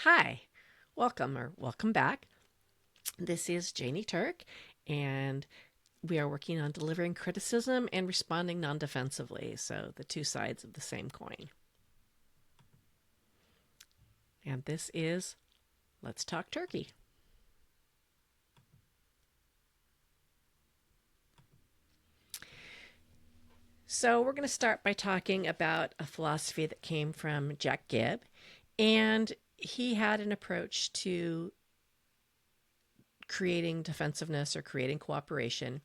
Hi, welcome back. This is Jayne Turk, and we are working on delivering criticism and responding non defensively. So, the two sides of the same coin. And this is Let's Talk Turkey. So, we're going to start by talking about a philosophy that came from Jack Gibb, and he had an approach to creating defensiveness or creating cooperation.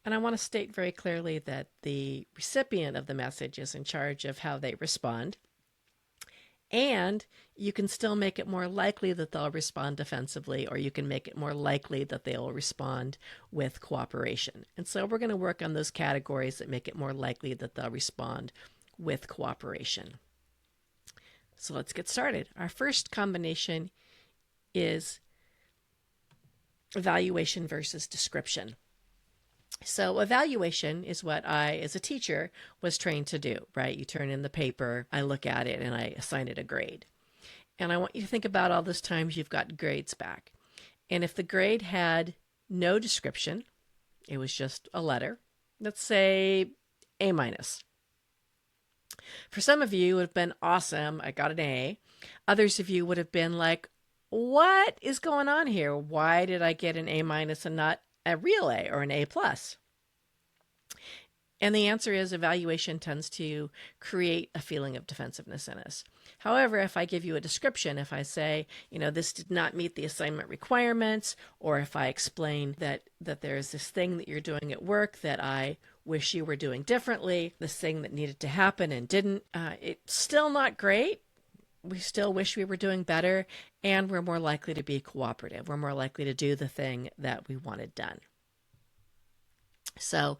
And I want to state very clearly that the recipient of the message is in charge of how they respond. And you can still make it more likely that they'll respond defensively, or you can make it more likely that they'll respond with cooperation. And so we're going to work on those categories that make it more likely that they'll respond with cooperation. So let's get started. Our first combination is evaluation versus description. So evaluation is what I, as a teacher, was trained to do, right? You turn in the paper, I look at it, and I assign it a grade. And I want you to think about all those times you've got grades back. And if the grade had no description, it was just a letter, let's say A minus. For some of you, it would have been awesome, I got an A. Others of you would have been like, what is going on here? Why did I get an A minus and not a real A or an A plus? And the answer is evaluation tends to create a feeling of defensiveness in us. However, if I give you a description, if I say, this did not meet the assignment requirements, or if I explain that there is this thing that you're doing at work that I wish you were doing differently, this thing that needed to happen and didn't, it's still not great. We still wish we were doing better, and we're more likely to be cooperative. We're more likely to do the thing that we wanted done. So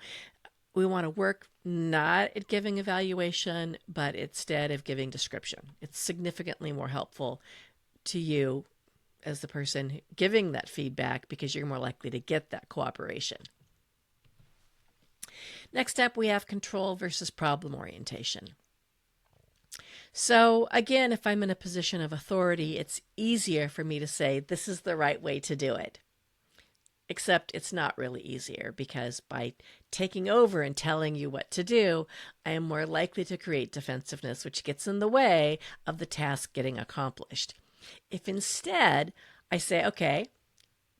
we want to work not at giving evaluation, but instead of giving description. It's significantly more helpful to you as the person giving that feedback because you're more likely to get that cooperation. Next up, we have control versus problem orientation. So again, if I'm in a position of authority, it's easier for me to say, this is the right way to do it. Except it's not really easier because by taking over and telling you what to do, I am more likely to create defensiveness, which gets in the way of the task getting accomplished. If instead I say, okay,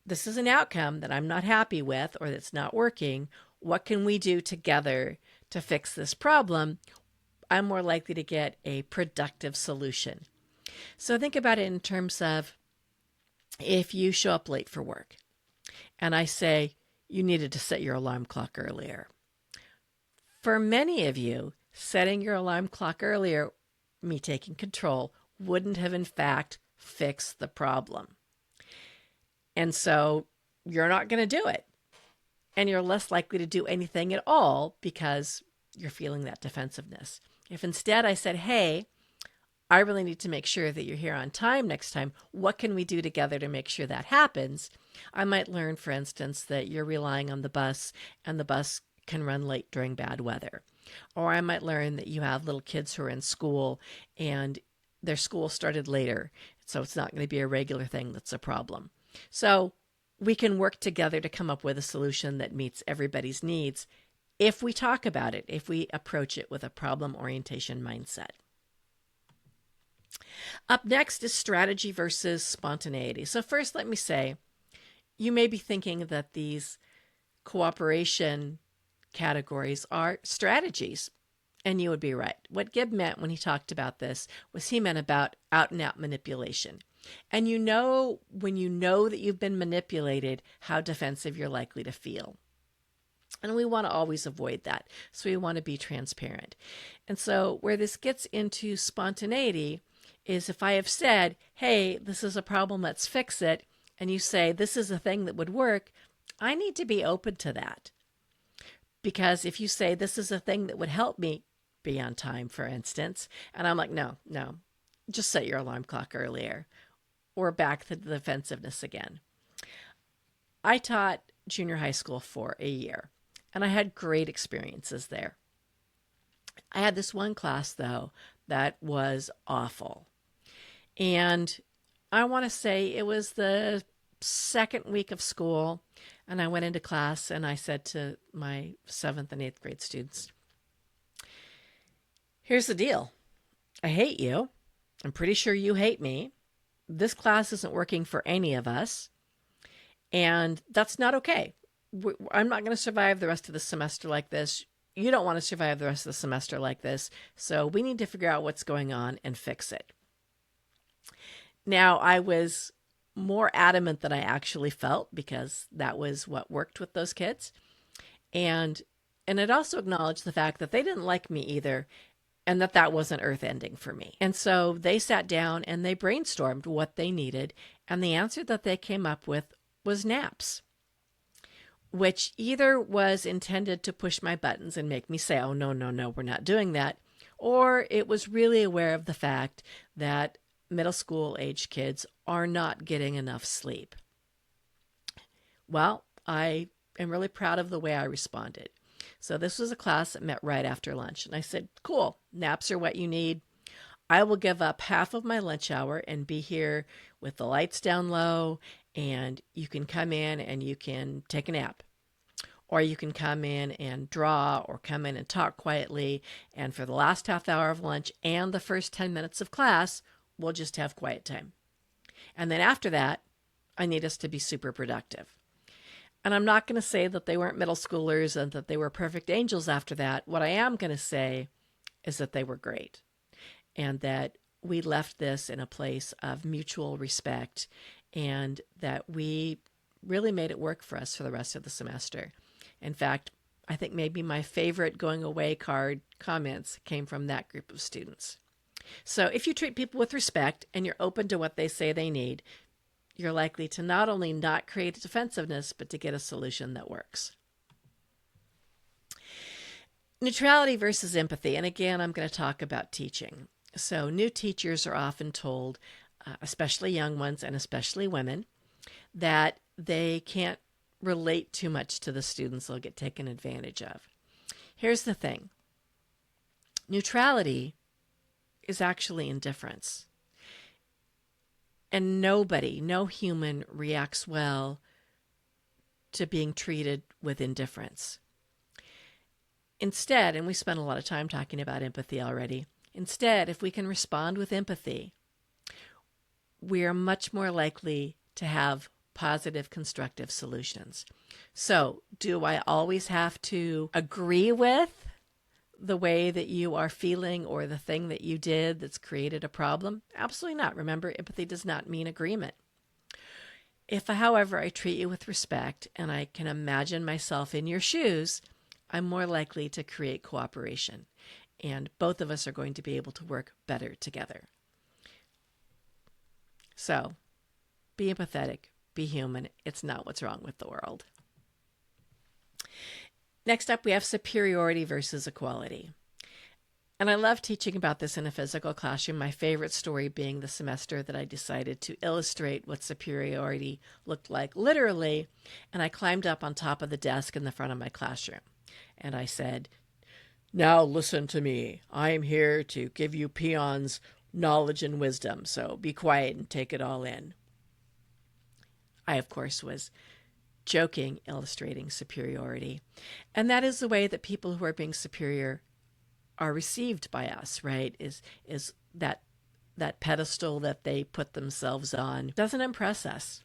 this is an outcome that I'm not happy with or that's not working, what can we do together to fix this problem? I'm more likely to get a productive solution. So think about it in terms of if you show up late for work and I say you needed to set your alarm clock earlier. For many of you, setting your alarm clock earlier, me taking control, wouldn't have in fact fixed the problem. And so you're not going to do it. And you're less likely to do anything at all because you're feeling that defensiveness. If instead I said, hey, I really need to make sure that you're here on time next time. What can we do together to make sure that happens? I might learn, for instance, that you're relying on the bus and the bus can run late during bad weather. Or I might learn that you have little kids who are in school and their school started later. So it's not going to be a regular thing that's a problem. So we can work together to come up with a solution that meets everybody's needs if we talk about it, if we approach it with a problem orientation mindset. Up next is strategy versus spontaneity. So first, let me say, you may be thinking that these cooperation categories are strategies, and you would be right. What Gibb meant when he talked about this was he meant about out and out manipulation. And when you know that you've been manipulated, how defensive you're likely to feel. And we want to always avoid that. So we want to be transparent. And so where this gets into spontaneity is if I have said, hey, this is a problem, let's fix it, and you say, this is a thing that would work, I need to be open to that. Because if you say, this is a thing that would help me be on time, for instance, and I'm like, no, just set your alarm clock earlier, or back to the defensiveness again. I taught junior high school for a year. And I had great experiences there. I had this one class, though, that was awful. And I want to say it was the second week of school, and I went into class and I said to my 7th and 8th grade students, here's the deal. I hate you. I'm pretty sure you hate me. This class isn't working for any of us, and that's not okay. I'm not going to survive the rest of the semester like this. You don't want to survive the rest of the semester like this, so we need to figure out what's going on and fix it. Now, I was more adamant than I actually felt because that was what worked with those kids. And it also acknowledged the fact that they didn't like me either, and that wasn't earth-ending for me. And so they sat down and they brainstormed what they needed, and the answer that they came up with was naps, which either was intended to push my buttons and make me say, oh, no, no, no, we're not doing that, or it was really aware of the fact that middle school age kids are not getting enough sleep. Well, I am really proud of the way I responded. So this was a class that met right after lunch. And I said, cool, naps are what you need. I will give up half of my lunch hour and be here with the lights down low, and you can come in and you can take a nap. Or you can come in and draw, or come in and talk quietly. And for the last half hour of lunch and the first 10 minutes of class, we'll just have quiet time. And then after that, I need us to be super productive. And I'm not going to say that they weren't middle schoolers and that they were perfect angels after that. What I am going to say is that they were great, and that we left this in a place of mutual respect, and that we really made it work for us for the rest of the semester. In fact, I think maybe my favorite going away card comments came from that group of students. So if you treat people with respect and you're open to what they say they need, you're likely to not only not create defensiveness, but to get a solution that works. Neutrality versus empathy. And again, I'm going to talk about teaching. So new teachers are often told, especially young ones and especially women, that they can't relate too much to the students. They'll get taken advantage of. Here's the thing. Neutrality is actually indifference. And no human reacts well to being treated with indifference. Instead, and we spent a lot of time talking about empathy already, instead, if we can respond with empathy, we are much more likely to have positive, constructive solutions. So, do I always have to agree with the way that you are feeling or the thing that you did that's created a problem? Absolutely not. Remember, empathy does not mean agreement. If, however, I treat you with respect and I can imagine myself in your shoes, I'm more likely to create cooperation. And both of us are going to be able to work better together. So, be empathetic, be human. It's not what's wrong with the world. Next up, we have superiority versus equality. And I love teaching about this in a physical classroom, my favorite story being the semester that I decided to illustrate what superiority looked like literally, and I climbed up on top of the desk in the front of my classroom. And I said, now listen to me. I am here to give you peons knowledge and wisdom, so be quiet and take it all in. I, of course, was joking, illustrating superiority. And that is the way that people who are being superior are received by us, right? Is that pedestal that they put themselves on doesn't impress us,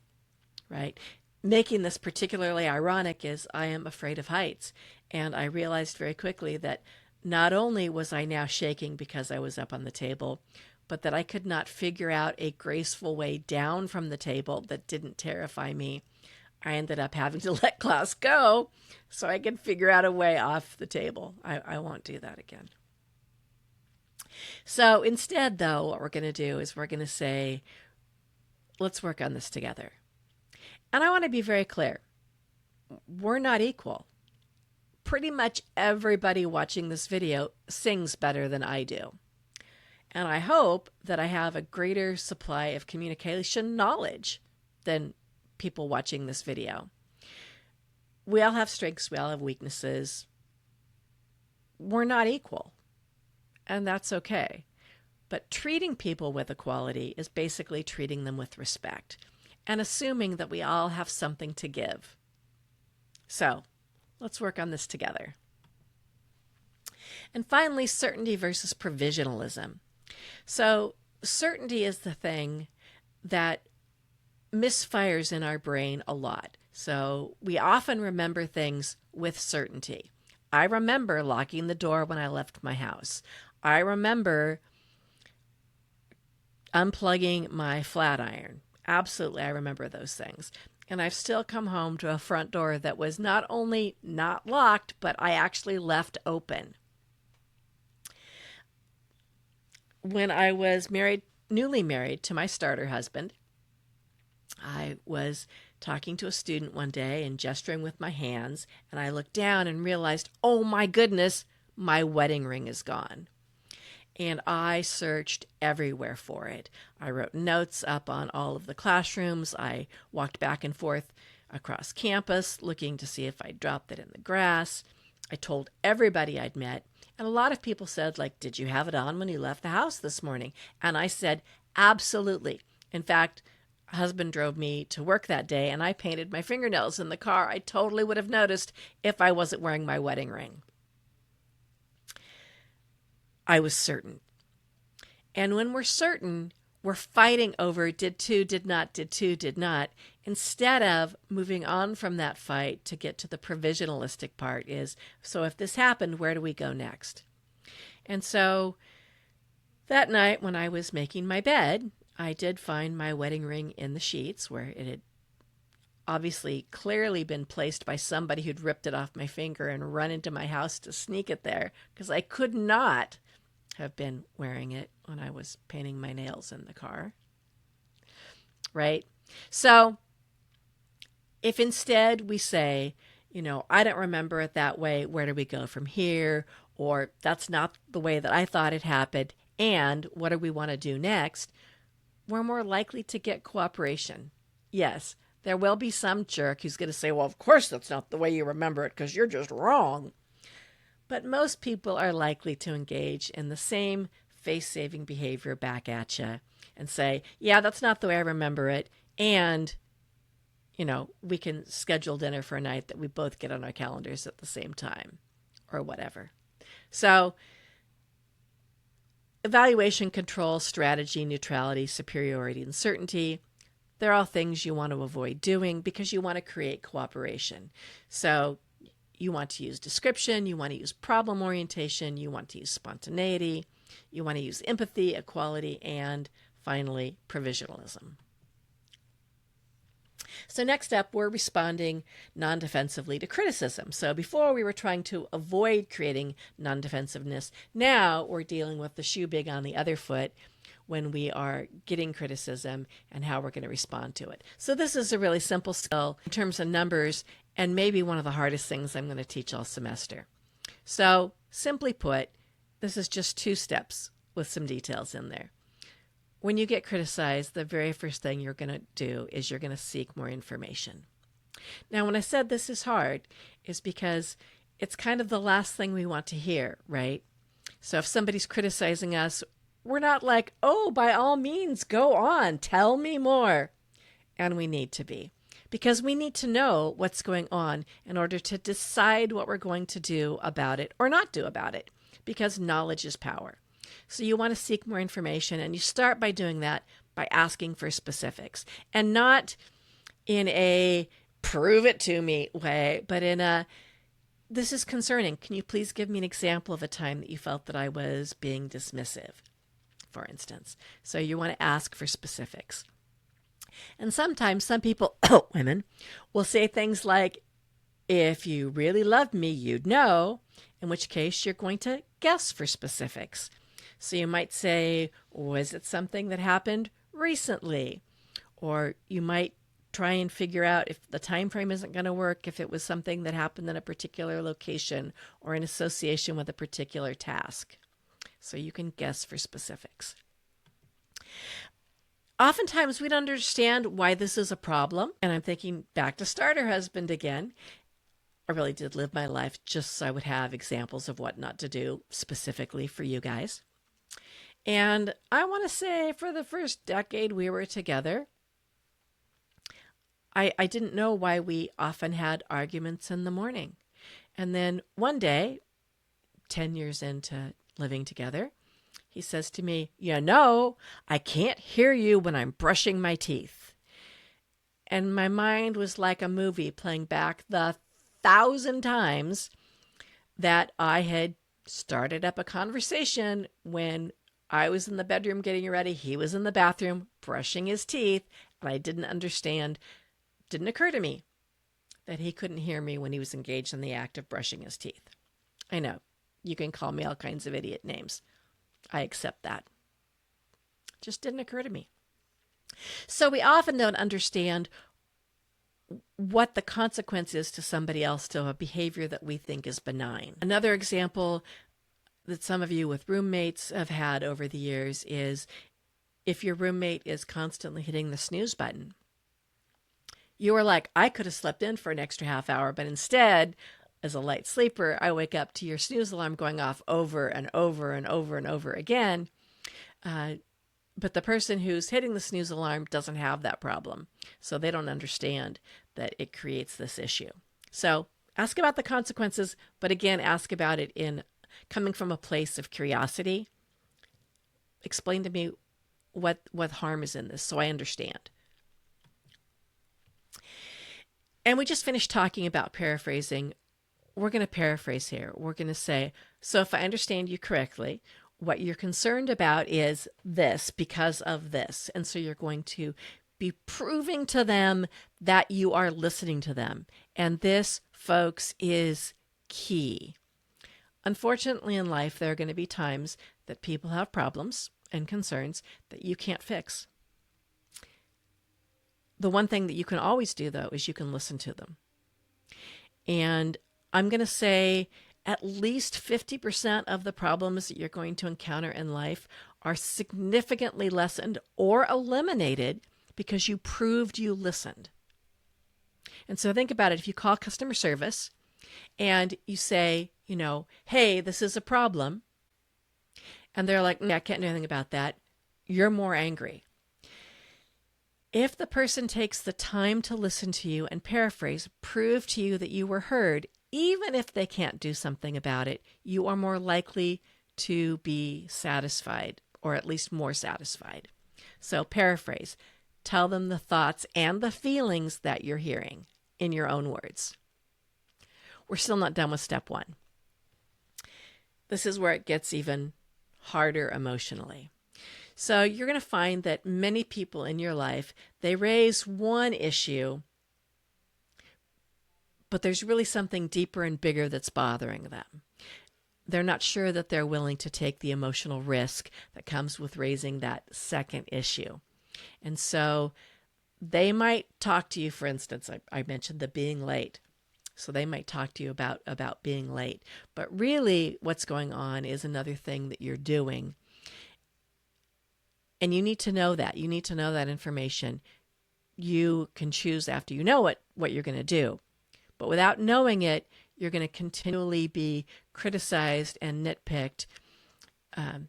right? Making this particularly ironic is I am afraid of heights. And I realized very quickly that not only was I now shaking because I was up on the table, but that I could not figure out a graceful way down from the table that didn't terrify me. I ended up having to let class go so I could figure out a way off the table. I won't do that again. So instead, though, what we're going to do is we're going to say, let's work on this together. And I want to be very clear. We're not equal. Pretty much everybody watching this video sings better than I do. And I hope that I have a greater supply of communication knowledge than people watching this video. We all have strengths, we all have weaknesses. We're not equal, and that's okay. But treating people with equality is basically treating them with respect and assuming that we all have something to give. So let's work on this together. And finally, certainty versus provisionalism. So certainty is the thing that misfires in our brain a lot. So we often remember things with certainty. I remember locking the door when I left my house. I remember unplugging my flat iron. Absolutely, I remember those things. And I've still come home to a front door that was not only not locked, but I actually left open. When I was newly married to my starter husband, I was talking to a student one day and gesturing with my hands, and I looked down and realized, oh my goodness, my wedding ring is gone. And I searched everywhere for it. I wrote notes up on all of the classrooms. I walked back and forth across campus looking to see if I dropped it in the grass. I told everybody I'd met. And a lot of people said, like, did you have it on when you left the house this morning? And I said, absolutely. In fact, husband drove me to work that day and I painted my fingernails in the car. I totally would have noticed if I wasn't wearing my wedding ring. I was certain. And when we're certain, we're fighting over did two, did not, instead of moving on from that fight to get to the provisionalistic part is, so if this happened, where do we go next? And so that night when I was making my bed, I did find my wedding ring in the sheets where it had obviously clearly been placed by somebody who'd ripped it off my finger and run into my house to sneak it there, because I could not have been wearing it when I was painting my nails in the car. Right? So if instead we say, I don't remember it that way, where do we go from here? Or that's not the way that I thought it happened, and what do we want to do next? We're more likely to get cooperation. Yes, there will be some jerk who's going to say, well, of course that's not the way you remember it because you're just wrong. But most people are likely to engage in the same face-saving behavior back at you and say, yeah, that's not the way I remember it. And, we can schedule dinner for a night that we both get on our calendars at the same time or whatever. So evaluation, control, strategy, neutrality, superiority, and certainty, they're all things you want to avoid doing because you want to create cooperation. So you want to use description, you want to use problem orientation, you want to use spontaneity, you want to use empathy, equality, and finally, provisionalism. So next up, we're responding non-defensively to criticism. So before we were trying to avoid creating non-defensiveness. Now we're dealing with the shoe big on the other foot when we are getting criticism and how we're going to respond to it. So this is a really simple skill in terms of numbers and maybe one of the hardest things I'm going to teach all semester. So simply put, this is just 2 steps with some details in there. When you get criticized, the very first thing you're going to do is you're going to seek more information. Now, when I said this is hard, is because it's kind of the last thing we want to hear, right? So if somebody's criticizing us, we're not like, oh, by all means, go on, tell me more. And we need to be, because we need to know what's going on in order to decide what we're going to do about it or not do about it, because knowledge is power. So you want to seek more information, and you start by doing that by asking for specifics, and not in a prove it to me way, but in a this is concerning. Can you please give me an example of a time that you felt that I was being dismissive, for instance? So you want to ask for specifics. And sometimes some people, women, will say things like, if you really loved me, you'd know, in which case you're going to guess for specifics. So you might say, was it something that happened recently? Or you might try and figure out if the time frame isn't going to work, if it was something that happened in a particular location or in association with a particular task. So you can guess for specifics. Oftentimes we don't understand why this is a problem. And I'm thinking back to starter husband again. I really did live my life just so I would have examples of what not to do specifically for you guys. And I want to say for the first decade we were together, I didn't know why we often had arguments in the morning. And then one day, 10 years into living together, he says to me, I can't hear you when I'm brushing my teeth. And my mind was like a movie playing back the 1,000 times that I had started up a conversation when I was in the bedroom getting ready. He was in the bathroom brushing his teeth, and I didn't understand. Didn't occur to me that he couldn't hear me when he was engaged in the act of brushing his teeth. I know, you can call me all kinds of idiot names. I accept that. Just didn't occur to me. So we often don't understand what the consequence is to somebody else to a behavior that we think is benign. Another example that some of you with roommates have had over the years is if your roommate is constantly hitting the snooze button. You are like, I could have slept in for an extra half hour, but instead, as a light sleeper, I wake up to your snooze alarm going off over and over and over and over again. But the person who's hitting the snooze alarm doesn't have that problem. So they don't understand that it creates this issue. So ask about the consequences, but again, ask about it in coming from a place of curiosity. Explain to me what harm is in this so I understand. And we just finished talking about paraphrasing. We're going to paraphrase here. We're going to say, so if I understand you correctly, what you're concerned about is this because of this. And so you're going to be proving to them that you are listening to them. And this, folks, is key. Unfortunately, in life, there are going to be times that people have problems and concerns that you can't fix. The one thing that you can always do, though, is you can listen to them. And I'm going to say at least 50% of the problems that you're going to encounter in life are significantly lessened or eliminated because you proved you listened. And so think about it. If you call customer service and you say, hey, this is a problem, and they're like, I can't do anything about that, you're more angry. If the person takes the time to listen to you and paraphrase, prove to you that you were heard, even if they can't do something about it, you are more likely to be satisfied, or at least more satisfied. So paraphrase. Tell them the thoughts and the feelings that you're hearing in your own words. We're still not done with step 1. This is where it gets even harder emotionally. So you're going to find that many people in your life, they raise one issue, but there's really something deeper and bigger that's bothering them. They're not sure that they're willing to take the emotional risk that comes with raising that second issue. And so they might talk to you, for instance, I mentioned the being late. So they might talk to you about being late. But really what's going on is another thing that you're doing. And you need to know that. You need to know that information. You can choose after you know what you're going to do. But without knowing it, you're going to continually be criticized and nitpicked and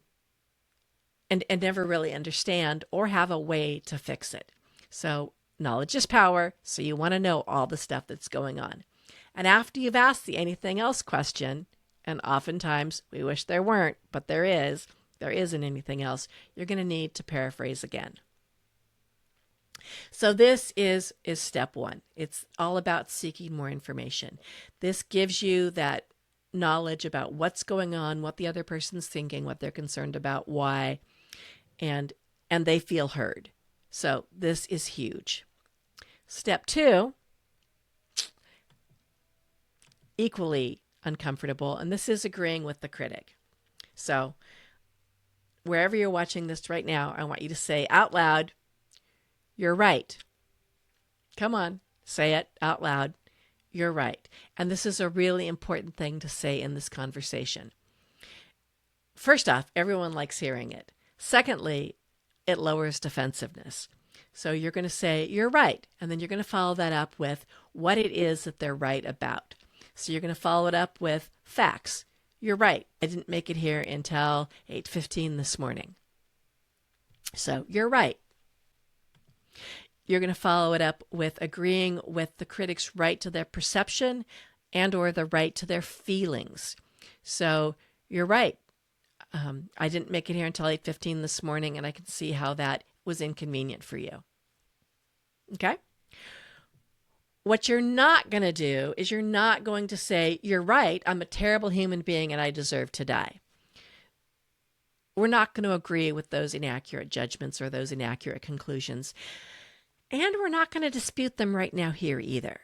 never really understand or have a way to fix it. So knowledge is power. So you want to know all the stuff that's going on. And after you've asked the anything else question, and oftentimes we wish there weren't, but there isn't anything else, you're going to need to paraphrase again. So this is step 1. It's all about seeking more information. This gives you that knowledge about what's going on, what the other person's thinking, what they're concerned about, why, and they feel heard. So this is huge. Step 2, equally uncomfortable, and this is agreeing with the critic. So wherever you're watching this right now, I want you to say out loud, you're right. Come on, say it out loud. You're right. And this is a really important thing to say in this conversation. First off, everyone likes hearing it. Secondly, it lowers defensiveness. So you're going to say, you're right. And then you're going to follow that up with what it is that they're right about. So you're going to follow it up with facts. You're right. I didn't make it here until 8:15 this morning. So you're right. You're going to follow it up with agreeing with the critic's right to their perception and or the right to their feelings. So you're right. I didn't make it here until 8:15 this morning, and I can see how that was inconvenient for you. Okay? What you're not going to do is you're not going to say, you're right, I'm a terrible human being and I deserve to die. We're not going to agree with those inaccurate judgments or those inaccurate conclusions. And we're not going to dispute them right now here either.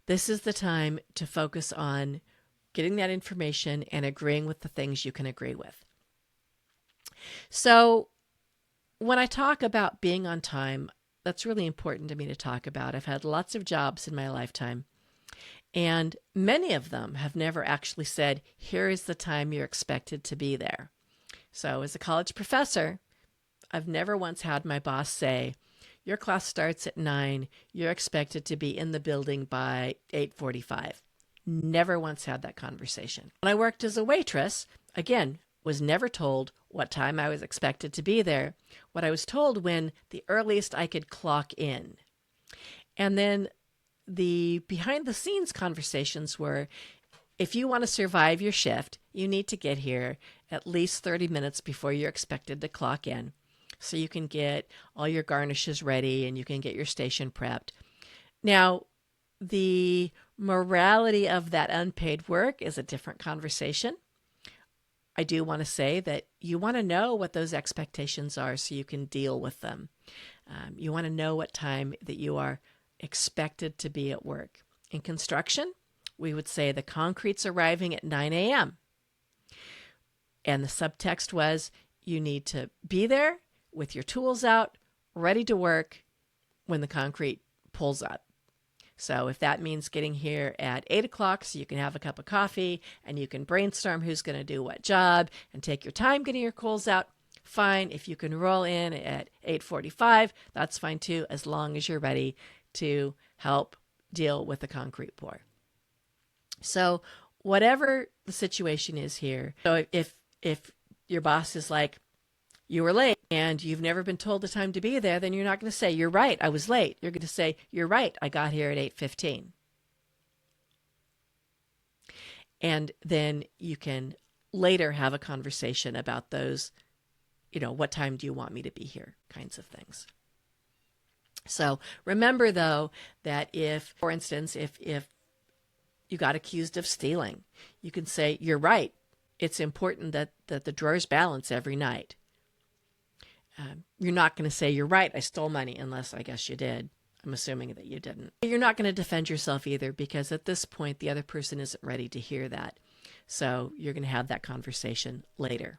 This is the time to focus on getting that information and agreeing with the things you can agree with. So when I talk about being on time, that's really important to me to talk about. I've had lots of jobs in my lifetime, and many of them have never actually said, here is the time you're expected to be there. So as a college professor, I've never once had my boss say, your class starts at 9, you're expected to be in the building by 8:45. Never once had that conversation. When I worked as a waitress, again, was never told what time I was expected to be there. What I was told when the earliest I could clock in. And then the behind the scenes conversations were, if you want to survive your shift, you need to get here at least 30 minutes before you're expected to clock in, so you can get all your garnishes ready and you can get your station prepped. Now, the morality of that unpaid work is a different conversation. I do want to say that you want to know what those expectations are so you can deal with them. You want to know what time that you are expected to be at work. In construction, we would say the concrete's arriving at 9 a.m. And the subtext was you need to be there with your tools out, ready to work when the concrete pulls up. So if that means getting here at 8 o'clock so you can have a cup of coffee and you can brainstorm who's going to do what job and take your time getting your coals out, fine. If you can roll in at 8:45, that's fine too, as long as you're ready to help deal with the concrete pour. So whatever the situation is here, so if your boss is like, you were late and you've never been told the time to be there, then you're not going to say, you're right, I was late. You're going to say, you're right, I got here at 8:15. And then you can later have a conversation about those, what time do you want me to be here kinds of things. So remember, though, that if, for instance, if you got accused of stealing, you can say, you're right, it's important that the drawers balance every night. You're not going to say, you're right, I stole money, unless I guess you did. I'm assuming that you didn't. You're not going to defend yourself either, because at this point, the other person isn't ready to hear that. So you're going to have that conversation later.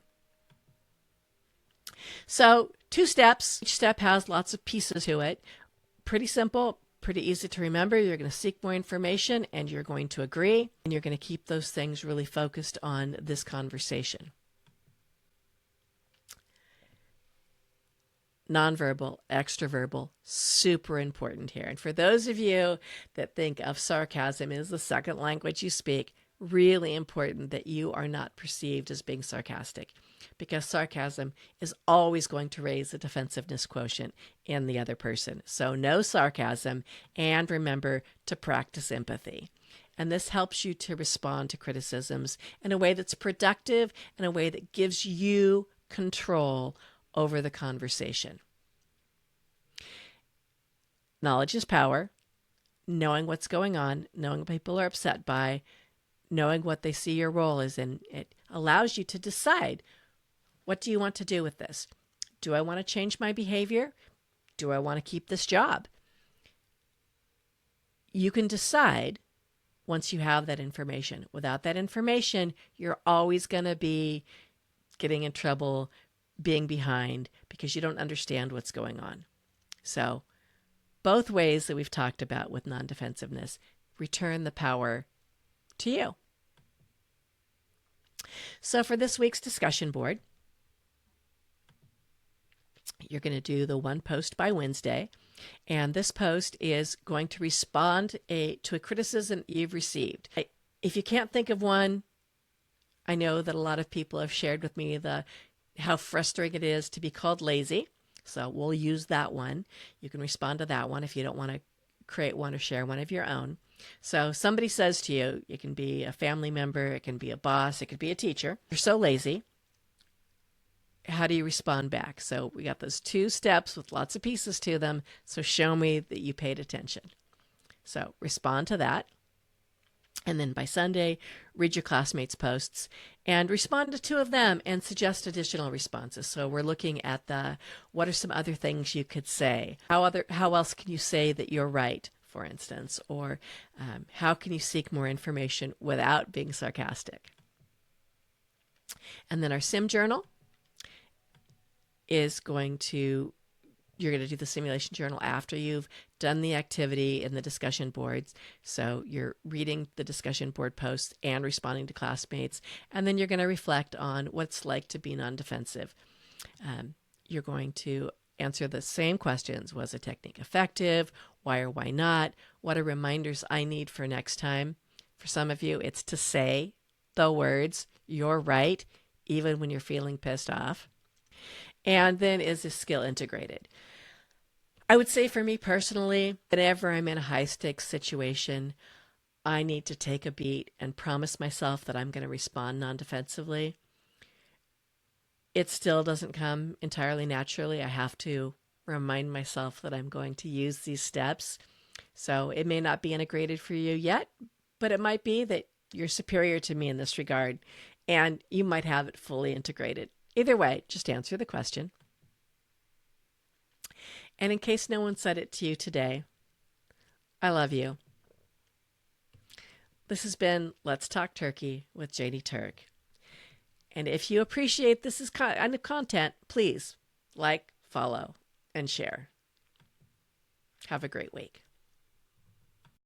So 2 steps. Each step has lots of pieces to it. Pretty simple, pretty easy to remember. You're going to seek more information and you're going to agree. And you're going to keep those things really focused on this conversation. Nonverbal, extraverbal, super important here. And for those of you that think of sarcasm as the second language you speak, really important that you are not perceived as being sarcastic, because sarcasm is always going to raise the defensiveness quotient in the other person. So no sarcasm, and remember to practice empathy. And this helps you to respond to criticisms in a way that's productive, in a way that gives you control over the conversation. Knowledge is power. Knowing what's going on, knowing what people are upset by, knowing what they see your role is in, it allows you to decide, what do you want to do with this? Do I want to change my behavior? Do I want to keep this job? You can decide once you have that information. Without that information, you're always going to be getting in trouble, being behind, because you don't understand what's going on. So both ways that we've talked about with non-defensiveness return the power to you. So for this week's discussion board, you're going to do the one post by Wednesday, and this post is going to respond to a criticism you've received. If you can't think of one, I know that a lot of people have shared with me how frustrating it is to be called lazy. So we'll use that one. You can respond to that one if you don't want to create one or share one of your own. So somebody says to you, it can be a family member, it can be a boss, it could be a teacher. You're so lazy. How do you respond back? So we got those 2 steps with lots of pieces to them. So show me that you paid attention. So respond to that. And then by Sunday, read your classmates' posts and respond to 2 of them and suggest additional responses. So we're looking at what are some other things you could say? How else can you say that you're right, for instance? Or how can you seek more information without being sarcastic? And then our sim journal is you're going to do the simulation journal after you've done the activity in the discussion boards. So you're reading the discussion board posts and responding to classmates. And then you're going to reflect on what it's like to be non-defensive. You're going to answer the same questions. Was a technique effective? Why or why not? What are reminders I need for next time? For some of you, it's to say the words, "You're right," even when you're feeling pissed off. And then, is this skill integrated? I would say for me personally, whenever I'm in a high-stakes situation, I need to take a beat and promise myself that I'm going to respond non-defensively. It still doesn't come entirely naturally. I have to remind myself that I'm going to use these steps. So it may not be integrated for you yet, but it might be that you're superior to me in this regard, and you might have it fully integrated. Either way, just answer the question. And in case no one said it to you today, I love you. This has been Let's Talk Turkey with Jayne Turk. And if you appreciate this kind of content, please like, follow, and share. Have a great week.